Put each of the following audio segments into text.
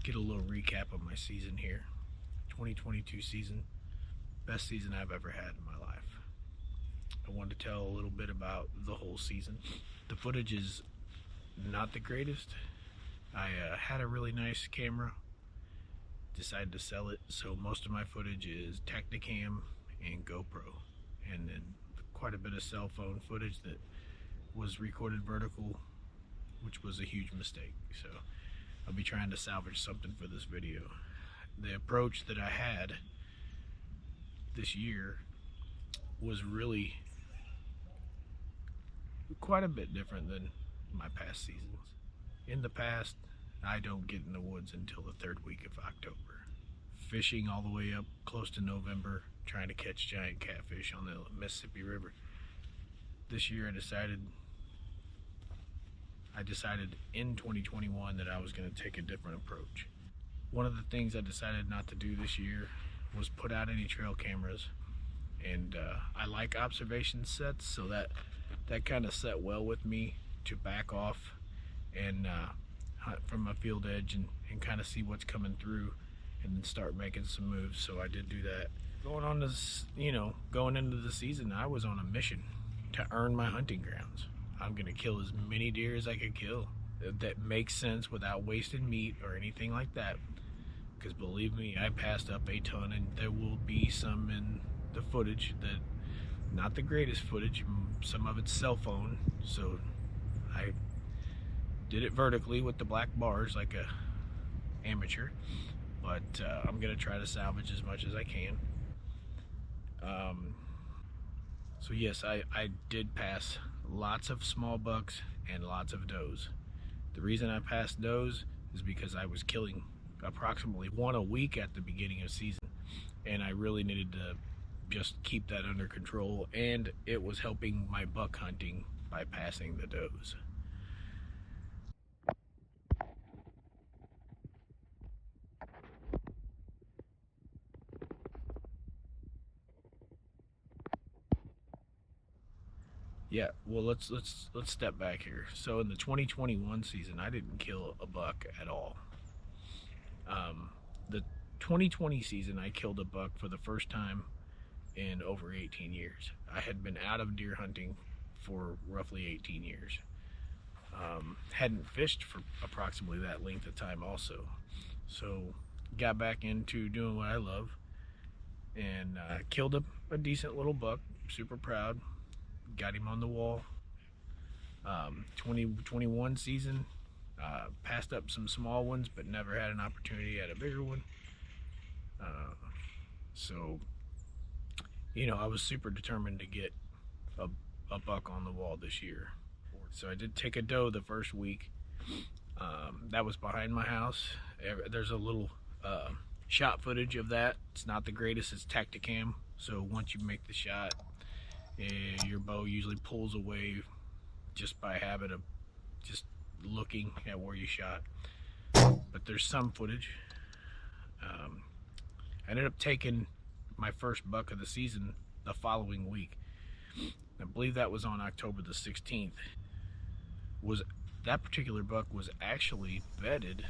get a little recap of my season here. 2022 season, best season I've ever had in my life. I wanted to tell a little bit about the whole season. The footage is not the greatest. I had a really nice camera, decided to sell it, so most of my footage is Tacticam and GoPro, and then quite a bit of cell phone footage that was recorded vertical, which was a huge mistake. So I'll be trying to salvage something for this video. The approach that I had this year was really quite a bit different than my past seasons. In the past, I don't get in the woods until the third week of October. Fishing all the way up close to November, trying to catch giant catfish on the Mississippi River. This year I decided in 2021 that I was going to take a different approach. One of the things I decided not to do this year was put out any trail cameras, and I like observation sets, so that kind of set well with me to back off and hunt from a field edge and kind of see what's coming through and then start making some moves. So I did do that. Going into the season, I was on a mission to earn my hunting grounds. I'm gonna kill as many deer as I could kill that makes sense without wasting meat or anything like that, because believe me, I passed up a ton, and there will be some in the footage that not the greatest footage. Some of it's cell phone, so I did it vertically with the black bars like a amateur, but I'm gonna try to salvage as much as I can. So yes, I did pass lots of small bucks and lots of does. The reason I passed does is because I was killing approximately one a week at the beginning of season, and I really needed to just keep that under control, and it was helping my buck hunting by passing the does. Yeah, well, let's step back here. So in the 2021 season, I didn't kill a buck at all. The 2020 season, I killed a buck for the first time in over 18 years. I had been out of deer hunting for roughly 18 years. Hadn't fished for approximately that length of time also. So got back into doing what I love, and killed a decent little buck. Super proud. Got him on the wall. 2021 season, passed up some small ones, but never had an opportunity at a bigger one. So I was super determined to get a buck on the wall this year. So I did take a doe the first week. That was behind my house. There's a little shot footage of that. It's not the greatest. It's Tacticam, so once you make the shot, your bow usually pulls away just by habit of just looking at where you shot. But there's some footage. I ended up taking my first buck of the season the following week. I believe that was on October the 16th. That particular buck was actually bedded.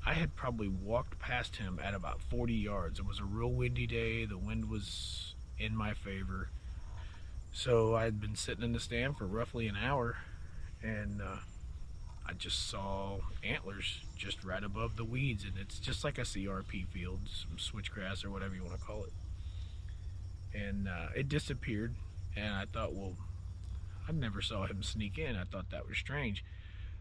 I had probably walked past him at about 40 yards. It was a real windy day. The wind was in my favor. So I'd been sitting in the stand for roughly an hour, and I just saw antlers just right above the weeds, and it's just like a CRP field, some switchgrass or whatever you want to call it. And it disappeared, and I thought, well, I never saw him sneak in. I thought that was strange.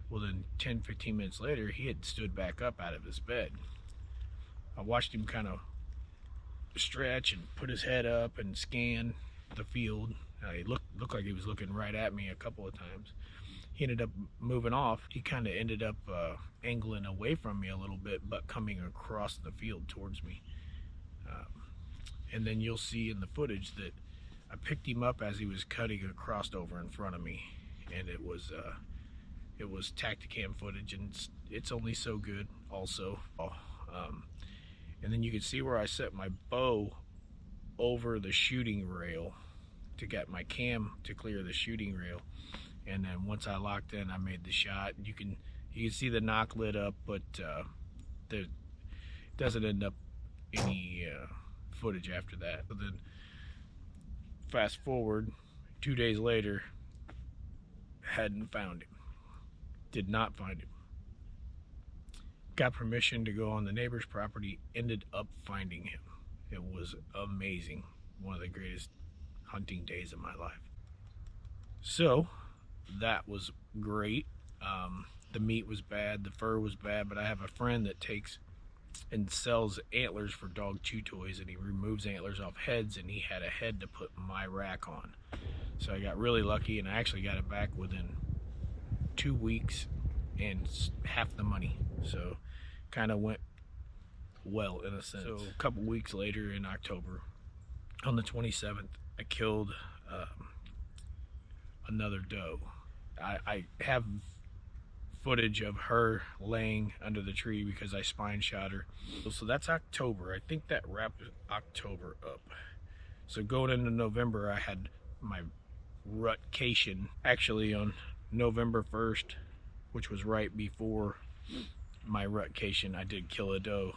Well, then 10-15 minutes later, he had stood back up out of his bed. I watched him kind of stretch and put his head up and scan the field. He looked like he was looking right at me a couple of times. He ended up moving off. He kind of ended up angling away from me a little bit, but coming across the field towards me. And then you'll see in the footage that I picked him up as he was cutting across over in front of me, and it was Tacticam footage, and it's only so good also. And then you can see where I set my bow over the shooting rail to get my cam to clear the shooting rail, and then once I locked in, I made the shot. You You can see the knock lit up, but there doesn't end up any footage after that. But then fast forward 2 days later, hadn't found him. Did not find him. Got permission to go on the neighbor's property, ended up finding him. It was amazing. One of the greatest hunting days of my life. So that was great. The meat was bad, the fur was bad, but I have a friend that takes and sells antlers for dog chew toys, and he removes antlers off heads, and he had a head to put my rack on. So I got really lucky, and I actually got it back within 2 weeks and half the money. So kind of went well in a sense. So a couple weeks later in October, on the 27th, I killed another doe. I have footage of her laying under the tree because I spine shot her. So that's October. I think that wrapped October up. So going into November, I had my rutcation actually on November 1st, which was right before my rutcation. I did kill a doe.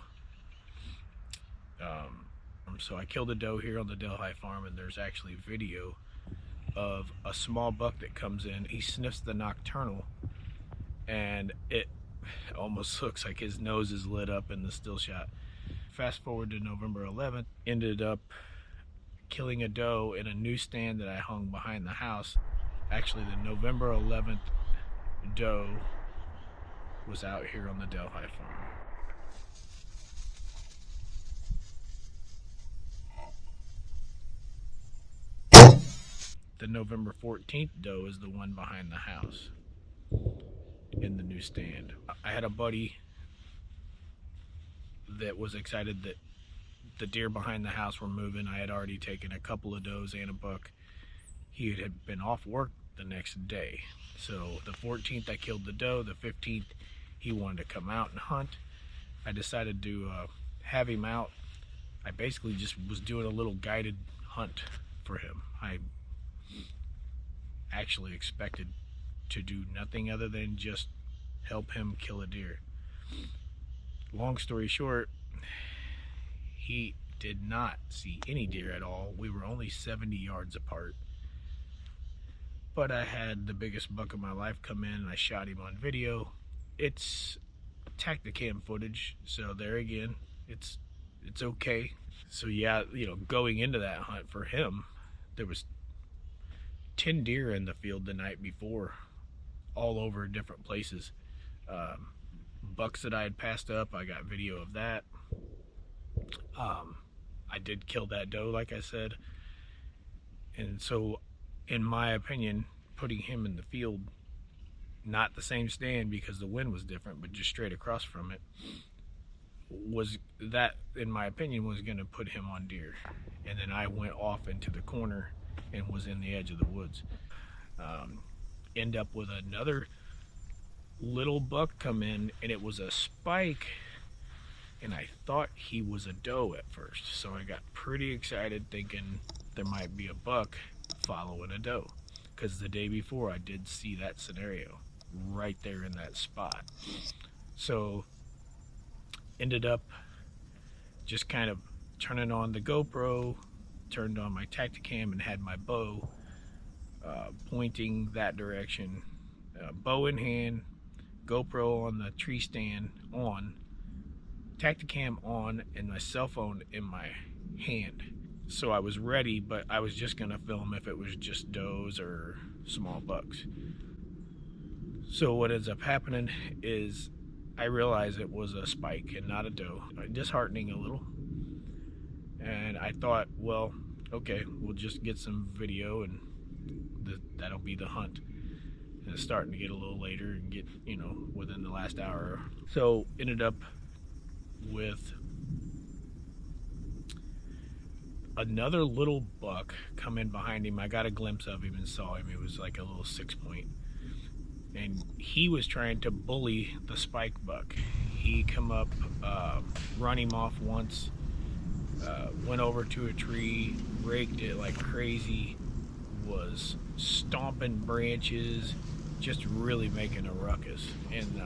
So I killed a doe here on the Delhi farm, and there's actually video of a small buck that comes in. He sniffs the nocturnal, and it almost looks like his nose is lit up in the still shot. Fast forward to November 11th, ended up killing a doe in a newsstand that I hung behind the house. Actually, the November 11th doe was out here on the Delhi farm. The November 14th doe is the one behind the house in the newsstand. I had a buddy that was excited that the deer behind the house were moving. I had already taken a couple of does and a buck. He had been off work the next day. So the 14th I killed the doe. The 15th he wanted to come out and hunt. I decided to have him out. I basically just was doing a little guided hunt for him. I actually expected to do nothing other than just help him kill a deer. Long story short, he did not see any deer at all. We were only 70 yards apart. But I had the biggest buck of my life come in, and I shot him on video. It's Tacticam footage, so there again, it's okay. So yeah, going into that hunt for him, there was 10 deer in the field the night before, all over different places. Bucks that I had passed up, I got video of that. I did kill that doe, like I said. And so, in my opinion, putting him in the field, not the same stand because the wind was different, but just straight across from it, was that, in my opinion, was going to put him on deer. And then I went off into the corner and was in the edge of the woods. End up with another little buck come in, and it was a spike, and I thought he was a doe at first. So I got pretty excited thinking there might be a buck following a doe, because the day before I did see that scenario right there in that spot. So ended up just kind of turning on the GoPro, turned on my Tacticam, and had my bow pointing that direction. Bow in hand, GoPro on the tree stand on, Tacticam on, and my cell phone in my hand. So I was ready, but I was just gonna film if it was just does or small bucks. So what ends up happening is I realized it was a spike and not a doe. Disheartening a little. And I thought, well, okay, we'll just get some video and that'll be the hunt. And it's starting to get a little later and get, within the last hour. So ended up with another little buck come in behind him. I got a glimpse of him and saw him. It was like a little 6-point. And he was trying to bully the spike buck. He come up, run him off once, went over to a tree, raked it like crazy, was stomping branches, just really making a ruckus. And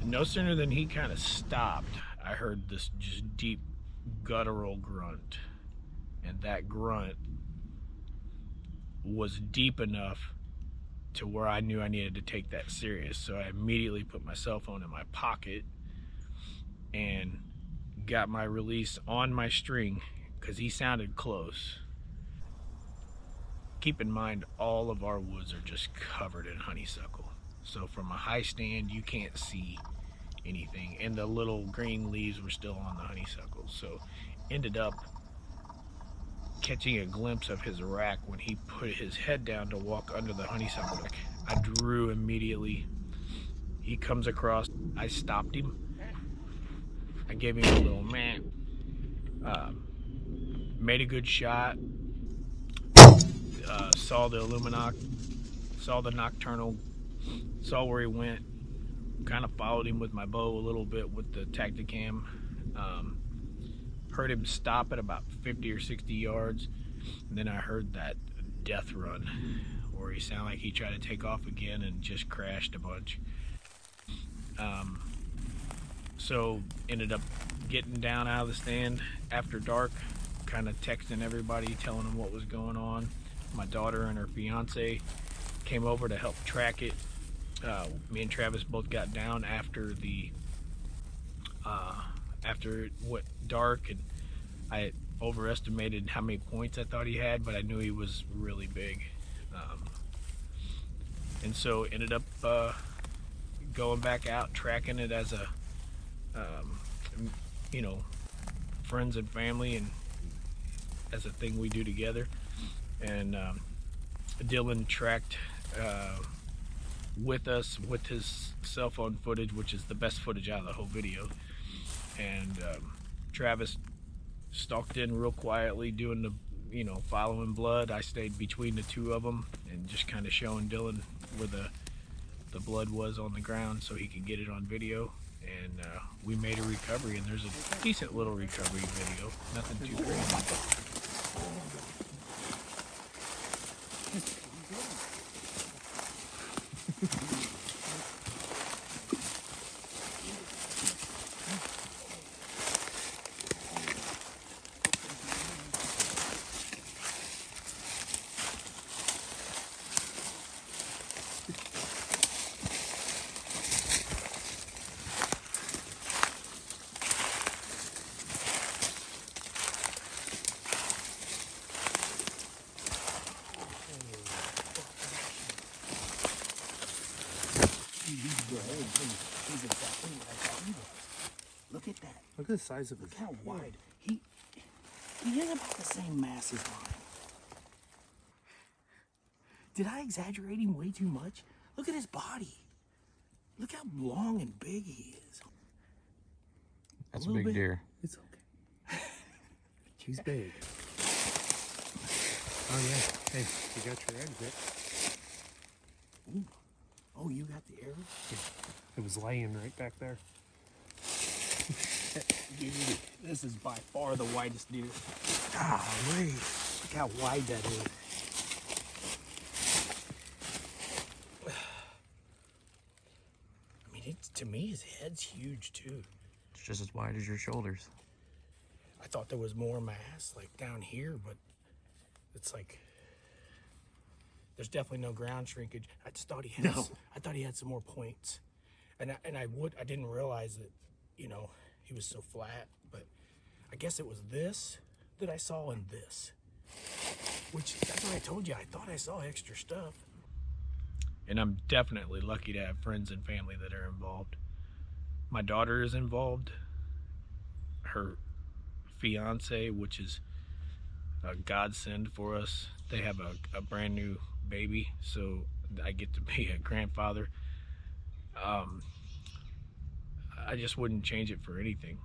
no sooner than he kind of stopped, I heard this just deep guttural grunt. And that grunt was deep enough to where I knew I needed to take that serious. So I immediately put my cell phone in my pocket and got my release on my string because he sounded close. Keep in mind, all of our woods are just covered in honeysuckle. So from a high stand, you can't see anything. And the little green leaves were still on the honeysuckle. So ended up catching a glimpse of his rack when he put his head down to walk under the honeysuckle. I drew immediately. He comes across. I stopped him. I gave him a little man. Made a good shot. Saw the Illuminac, saw the nocturnal, saw where he went. Kind of followed him with my bow a little bit with the Tacticam. Heard him stop at about 50 or 60 yards. And then I heard that death run where he sounded like he tried to take off again and just crashed a bunch. So ended up getting down out of the stand after dark, kind of texting everybody, telling them what was going on. My daughter and her fiance came over to help track it. Me and Travis both got down after it went dark, and I overestimated how many points I thought he had, but I knew he was really big. And so ended up going back out, tracking it as a, you know, friends and family, and as a thing we do together. And Dylan tracked with us with his cell phone footage, which is the best footage out of the whole video. And Travis stalked in real quietly, doing the, you know, following blood. I stayed between the two of them and just kind of showing Dylan where the blood was on the ground so he could get it on video. And we made a recovery, and there's a decent little recovery video, nothing too crazy. Look at that. Look at the size of it. Look how wide. He is about the same mass as mine. Did I exaggerate him way too much? Look at his body. Look how long and big he is. That's a big deer. It's okay. He's big. Oh yeah. Hey, you got your exit. Ooh. Oh, you got the arrow? Yeah. It was laying right back there. Dude, this is by far the widest deer. Golly. Look how wide that is. I mean, to me, his head's huge too. It's just as wide as your shoulders. I thought there was more mass like down here, but it's like there's definitely no ground shrinkage. I just thought he had. No. I thought he had some more points, and I didn't realize that, you know, he was so flat. But I guess it was this that I saw in this, which that's what I told you. I thought I saw extra stuff. And I'm definitely lucky to have friends and family that are involved. My daughter is involved. Her fiance, which is a godsend for us. They have a brand new baby, so I get to be a grandfather. I just wouldn't change it for anything.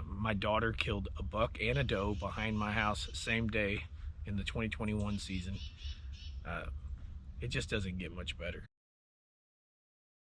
My daughter killed a buck and a doe behind my house same day in the 2021 season. It just doesn't get much better.